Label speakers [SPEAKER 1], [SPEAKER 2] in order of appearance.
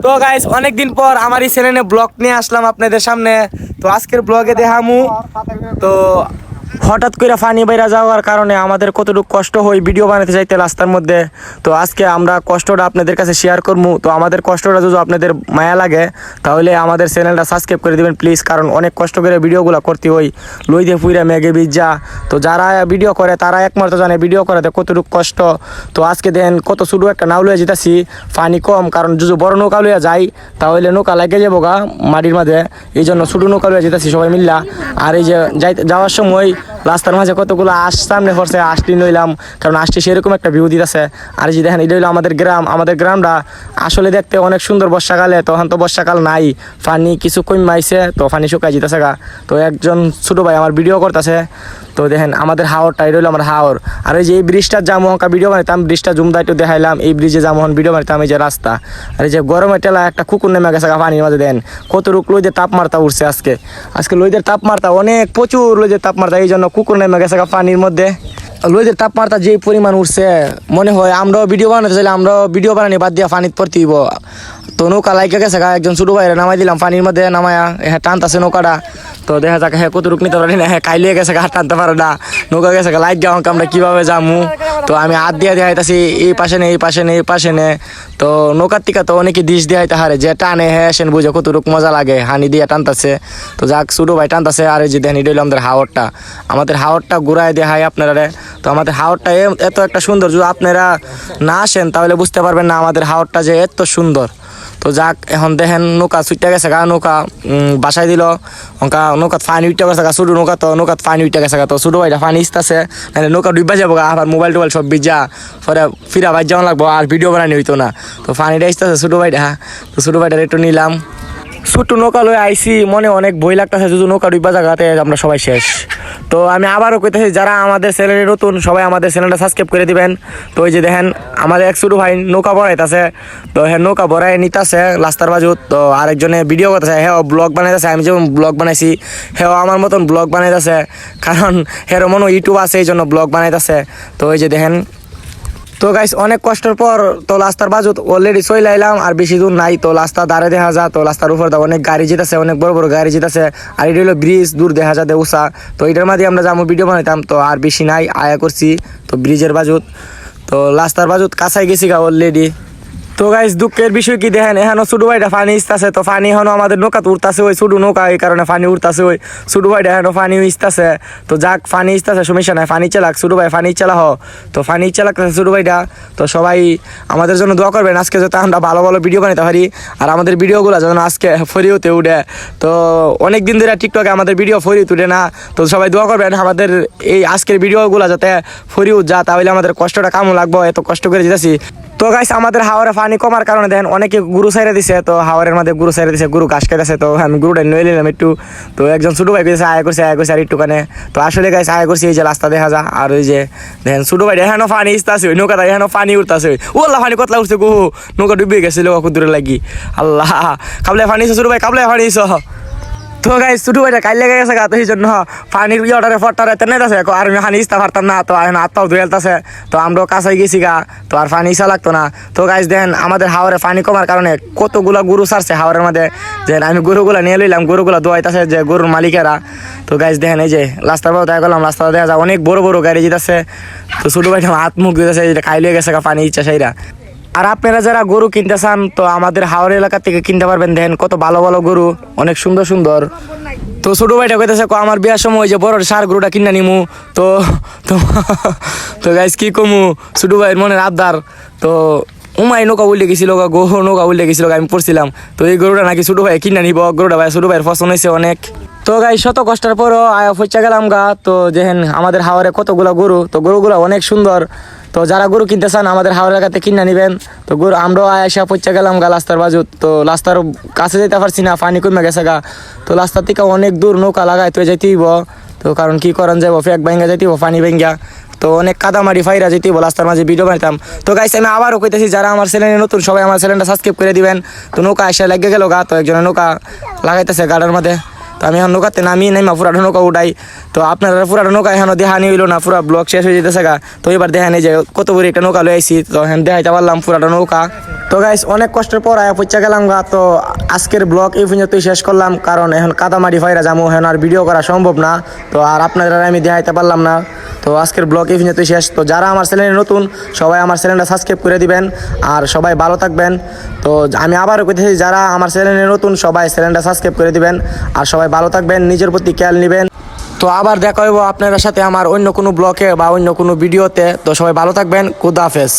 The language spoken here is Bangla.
[SPEAKER 1] তো গাইস অনেকদিন পর আমার এই চ্যানেলে ব্লগ নিয়ে আসলাম আপনাদের সামনে। তো আজকের ব্লগে দেখামু তো হঠাৎ করে পানি বাইরা যাওয়ার কারণে আমাদের কতটুকু কষ্ট হয় ভিডিও বানাতে চাইতে রাস্তার মধ্যে। তো আজকে আমরা কষ্টটা আপনাদের কাছে শেয়ার করবো। তো আমাদের কষ্টটা যদি আপনাদের মায়া লাগে তাহলে আমাদের চ্যানেলটা সাবস্ক্রাইব করে দিবেন প্লিজ, কারণ অনেক কষ্ট করে ভিডিওগুলো করতে হয় লই দিয়ে পুইরা মেঘে বিজ্জা। তো যারা ভিডিও করে তারা একমাত্র জানে ভিডিও করাতে কতটুকু কষ্ট। তো আজকে দেখেন কত ছোটো একটা নাও লইয়া যেতেছি, পানি কম, কারণ যদি বড় নৌকা লইয়া যাই তাহলে নৌকা লাগে যাবো গা মাটির মাঝে, এই জন্য ছোটো নৌকা লইয়া যেতেছি সবাই মিল্লা। আর এই যে যাওয়ার সময় রাস্তার মাঝে কতগুলো আঁশ সামনে পড়ছে, আঁশটি নইলাম, কারণ আঁশটি সেরকম একটা ভিউ দিতেছে। আর এই যে দেখেন এটা হইলো আমাদের গ্রাম। আমাদের গ্রামটা আসলে দেখতে অনেক সুন্দর বর্ষাকালে, তখন তো বর্ষাকাল নাই, পানি কিছু কমাইছে, তো পানি শুকাই যেতেছে গা। তো একজন ছোটো ভাই আমার ভিডিও করতেছে। তো দেখেন আমাদের হাওরটা, এটা হইলো আমার হাওর। আর এই যে এই ব্রিজটার জামহকা ভিডিও বানাইতাম, ব্রিজটা জুমদা একটু দেখাইলাম, এই ব্রিজে জামহন ভিডিও বানাইতাম। এই যে রাস্তা, আর এই যে গরমের টেলা একটা কুকুর নেমে গেছে পানির মাঝে। দেন কত রুক লইদের তাপমাত্রা উঠছে আজকে লইদের তাপমাত্রা অনেক প্রচুর লইদের তাপমাত্রা, এই জন্য কুকুর নেমে গেছে পানির মধ্যে। লইদের তাপমাত্রা যে পরিমাণ উঠছে মনে হয় আমরাও ভিডিও বানাতে চাইলে আমরাও ভিডিও বানানি বাদ দিয়া পানিতে পড়তে দিব। তো নৌকা লাইকে গেছে একজন ছোটো ভাইরে নামাই দিলাম পানির মধ্যে, নামায়া হ্যাঁ টানতেছে নৌকাটা। তো দেখা যাক হ্যাঁ কত রুক নিতে পারি না, হ্যাঁ কাইলিয়ে গেছে হাত টানতে পারে না, নৌকা গেছে লাইট যাওয়া আমরা কীভাবে যামু। তো আমি হাত দিয়ে দেখাইতেছি এই পাশে নে এই পাশে নে এই পাশে নে। তো নৌকার টিকা তো অনেকে ডিশ দেখাইতে হারে, যে টানে হ্যাঁ সেন বুঝে কত রুক মজা লাগে, হানি দিয়ে টানতেছে। তো যাক ছোটো ভাই টানতেছে। আর এই যে দেখেন এটা হইলো আমাদের হাওরটা ঘুরাই দেখাই আপনারা। তো আমাদের হাওরটা এত একটা সুন্দর, যদি আপনারা না আসেন তাহলে বুঝতে পারবেন না আমাদের হাওরটা যে এত সুন্দর। তো যাক এখন দেখেন নৌকা ছুটে গেছে গা, নৌকা বাসায় দিল নৌকাত পানি উঠতে গেছে গা, ছোটো নৌকা তো নৌকাত পানি উঠতে গেছে গা। তো ছোটো ভাইটা পানি ইস্তাছে, নাহলে নৌকা ডুববা যাবো গা, আবার মোবাইল টোবাইল সব ভিজা পরে ফিরা বাইর যাওয়া লাগবো, আর ভিডিও বানানি হইতো না। তো পানিটা ইস্তাছে ছোটো ভাইটা, তো ছোটো ভাইটার একটু নিলাম। ছোট্ট নৌকা লয়ে আইসি, মনে অনেক ভয় লাগতেছে যদি নৌকা ডুববা জায়গাতে আমরা সবাই শেষ। তো আমি আবারও কইতেছি যারা আমাদের চ্যানেলে নতুন সবাই আমাদের চ্যানেলটা সাবস্ক্রাইব করে দিবেন। তো ওই যে দেখেন আমাদের এক ছোটো ভাই নৌকা বড়াইতেছে, তো হ্যাঁ নৌকা বড়াই নিতেছে রাস্তার বাজুত। তো আরেকজনে ভিডিও করতেছে, হ্যাঁ ব্লগ বানাইতেছে, আমি যেমন ব্লগ বানাইছি হ্যাঁ আমার মতন ব্লগ বানাইতেছে, কারণ হ্যাঁ মনে ইউটিউব আছে এই জন্য ব্লগ বানাইতেছে। তো ওই যে দেখেন। তো গাইস অনেক কষ্টের পর তো রাস্তার বাজুত অলরেডি চলে আইলাম, আর বেশি দূর নাই। তো রাস্তা দাঁড়ে দেখা যায়, তো রাস্তার উপর অনেক গাড়ি যেতেছে, অনেক বড় বড় গাড়ি যেতেছে। আর এটা হলো ব্রিজ, দূর দেখা যায় উষা। তো এটার মাঝে আমরা যাবো ভিডিও বানাইতাম, তো আর বেশি নাই আয়া করছি। তো ব্রিজের বাজুত, তো রাস্তার বাজুত কাছাই গেছি গা অলরেডি। তো গাইস দুঃখের বিষয় কি দেখেন এখনো ছোটো ভাইটা পানি ইস্তাছে, তো পানি এখনো আমাদের নৌকাতে উঠতেছে, ওই ছোটো নৌকা এই কারণে পানি উঠতেছে, ওই ছোটো ভাইটা এখনো পানি ইস্তাছে। তো যাক পানি ইস্তাছে সমস্যা নাই, পানি চালাক ছোটো ভাই, পানি চালা তো পানি চালাকতেছে ছোটো ভাইটা। তো সবাই আমাদের জন্য দোয়া করবেন আজকে যাতে আমরা ভালো ভালো ভিডিও বানাতে পারি, আর আমাদের ভিডিওগুলো যেন আজকে ফরিওতে উঠে। তো অনেক দিন ধরে টিকটকে আমাদের ভিডিও ফরিওতে উঠে না, তো সবাই দোয়া করবেন আমাদের এই আজকের ভিডিওগুলো যাতে ফরিও যা, তাহলে আমাদের কষ্টটা কেমন লাগবো, এত কষ্ট করে যেতেছি। তো গাইস আমাদের হাওরে পানি কমার কারণে দেখেন অনেকে গুরু সাইরে দিছে, তো হাওরের মধ্যে গুরু সাইরে দিছে, গুরু ঘাস খেতেছে। তো আমি গুরুটা নিয়ে নিলাম একটু। তো একজন ছোটো ভাই কইছে আয় করছে আর একটুখানে। তো আসলে গাইস আয় করছি, এই যে রাস্তা দেখা যা। আর ওই যে দেখেন ছোটো ভাই এখানো পানি ইস্তাছে, ওই নৌকাটা এখানো পানি উঠতেছে, ওল্লা পানি কতলা উঠছে গো, নৌকা ডুবে গেছিল দূরে লাগি। আল্লাহ কাবলে পানি ছোটো ভাই, কাবলে পানি। তো গাইস ছোটো ভাইটা কাইলে লেগে গেছে গা, তো এই জন্য পানির অর্ডারে ফটারে তেনে আছে, আর আমি পানি ইস্তা পারতাম না, তো এখন হাতটাও ধুয়েলতেছে। তো আমরাও কাছাই গেছি গা, তো আর পানি ইসা লাগতো না। তো গাইস দেখেন আমাদের হাওরে পানি কমার কারণে কতগুলা গরু ছাড়ছে হাওরের মধ্যে, যে আমি গরুগুলা নিয়ে লইলাম, গরুগুলা দোয়াইতেছে যে গরুর মালিকেরা। তো গাইস দেখেন এই যে রাস্তার পর দেখা গেলাম, রাস্তা দেখা যায় অনেক বড় বড় গাড়ি যেতেছে। তো ছোটো ভাইটা হাত মুখ দিতেছে, কাইলে গেছে গা পানি ইচ্ছা সেইরা। আর আপনারা যারা গরু কিনতে চান তো আমাদের হাওর এলাকা থেকে কিনতে পারবেন। দেখেন কত ভালো ভালো গরু, অনেক সুন্দর সুন্দর। তো ছোটো ভাইটা কইতেছে আমার বিয়ার সময় যে বড় সার গরুটা কিনা নিমু। তো তো তো গাইস কি কমু, ছোটো ভাইয়ের মনের আবদার। তো উমাই নৌকা উল্টে গেছিল, নৌকা উল্টে গেছিল, আমি পড়ছিলাম। তো এই গরুটা নাকি ছোটো ভাই কিনা নিব, গরুটা ভাই ছোটো ভাইয়ের পছন্দ হয়েছে অনেক। তো গাই শত কষ্টের পরও আয়া ফইচা গেলাম গা। তো দেখেন আমাদের হাওরে কতগুলা গরু, তো গরুগুলা অনেক সুন্দর। তো যারা গরু কিনতে চান আমাদের হাওড়া এলাকাতে কিনে নেবেন। তো গরু আমরাও আয়সা পৌঁছে গেলাম গা রাস্তার বাজু, তো রাস্তার কাছে যেতে পারছি না, পানি কমে গেছে গা। তো রাস্তার থেকে অনেক দূর নৌকা লাগাই তো যাইতেইব, তো কারণ কি করেন যাবো, ফেক ভাঙ্গা যাইতেইব, পানি ভাঙ্গা, তো অনেক কাদামারি ফাইরা যেতেইব, রাস্তার মাঝে ভিডিও বানাইতাম। তো গাইস আমি আবারও কইতেছি যারা আমার চ্যানেলে নতুন সবাই আমার চ্যানেলটা সাবস্ক্রাইব করে দিবেন। তো নৌকা এসে লেগে গেল গা, তো একজনের নৌকা লাগাইতেছে গাড়ার মধ্যে, তো আমি এখন নৌকাতে নামি নাইমা পুরাটা নৌকা উঠাই। তো আপনারা পুরাটা নৌকা এখনো দেখানি হইলো না, পুরা ব্লগ শেষ হয়ে যেতেছে গা। তো এবার দেখা নেই যে কত বড় একটা নৌকা লয়ে আইছি, তো এখন দেখাইতে পারলাম পুরাটা নৌকা। তো গাইস অনেক কষ্টের পর আয়া পৌঁছা গেলাম গা। তো আজকের ব্লগ এই পর্যন্তই শেষ করলাম, কারণ এখন কাদামারি ফাইরা যাবো, এখন আর ভিডিও করা সম্ভব না। তো আর আপনারা আমি দেখাইতে পারলাম না। তো আজকের ব্লগ এই পর্যন্তই শেষ। তো যারা আমার চ্যানেলে নতুন সবাই আমার চ্যানেলটা সাবস্ক্রাইব করে দিবেন, আর সবাই ভালো থাকবেন। তো আমি আবারও কইতেছি যারা আমার চ্যানেলে নতুন সবাই চ্যানেলটা সাবস্ক্রাইব করে দিবেন, আর সবাই ভালো থাকবেন, নিজের প্রতি খেয়াল নেবেন। তো আবার দেখা হইব আপনাদের সাথে আমার অন্য কোনো ব্লগে বা অন্য কোনো ভিডিওতে। তো সবাই ভালো থাকবেন, খুদা হাফেজ।